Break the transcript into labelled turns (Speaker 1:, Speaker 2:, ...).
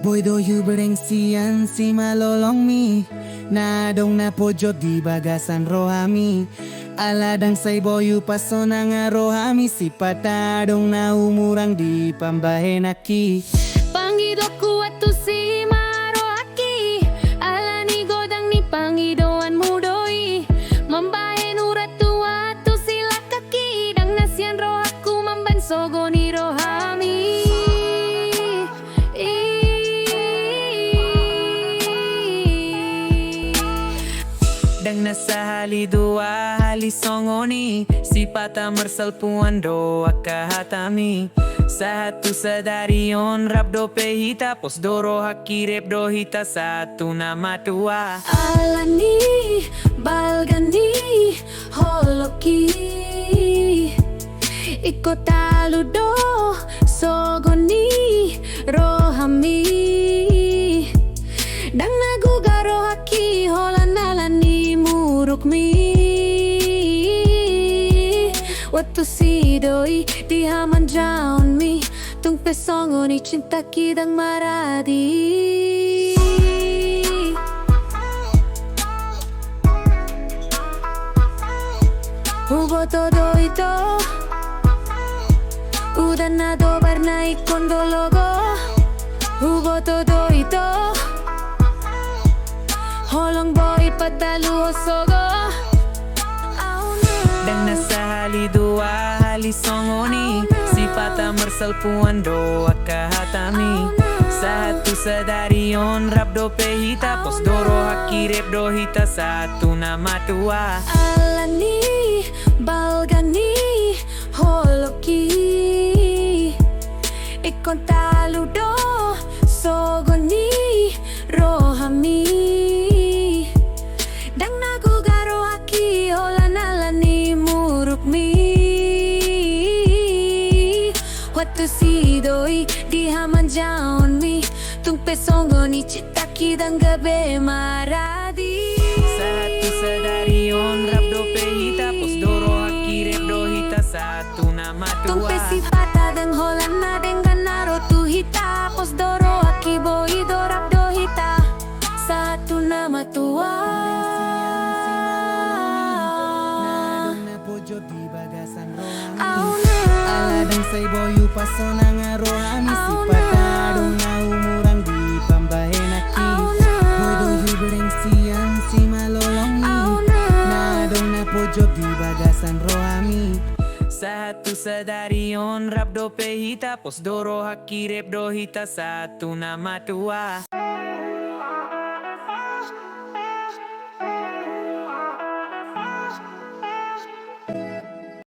Speaker 1: Boy do hubereng sian simalolongmi, adong napojjot dibagasan rohami. Aladang say boy hupasonang rohami, sipata adong na humurang dipambahenanki.
Speaker 2: Pangidoanku attusima rohakki, alani godang ni pangidoanmu doi. Mambahen huattusi lakka, dang na sian rohakku mambahen songoni rohami.
Speaker 1: Dang na sahali dua hali songoni, sipata marsalpuan do hatami. Sahat dari on rap do pehita, pos do rohakki rap do hita satu namatua.
Speaker 2: Alani balgani holokki, iko taludo sogoni rohami. Dang naguga rohakki holan alani murukmi. Huattusi doi dihaman jaun mi, tung songoni cinta kidang maradi. Todo ito Udan Na Dobar na ikondo logo. Todo ito holong boy padalu sogo.
Speaker 1: Dang na sahali dua hali songoni, sipata marsalpuan do hatami. Sahat dari on rap do pehita, pos do rohakki rap do hita satu namatua.
Speaker 2: Alani balgani holokki, ikon taludo sogoni rohami. Dang naguga rohakki holan alani murukmi. Huattusi doi dihaman jaun mi, tung songoni cinta kidang gabe maradi.
Speaker 1: Sahat dari on rap do pehita, pos do rohakki rap do hita satu
Speaker 2: Tung
Speaker 1: namatua.
Speaker 2: sipata dang holan na dengan narotu hita, pos do rohakki boy do rap do hita satu namatua.
Speaker 1: Napojjot dibagasan rohami.
Speaker 2: Auna
Speaker 1: Aladang say boy hupasonang rohami, sipata adong na humurang dipambahenanki. Boy do hubereng sian simalolongmi, adong napojjot dibagasan rohami. Sahat dari on rap do pehita, pos do rohakki rap do hita satu namatua.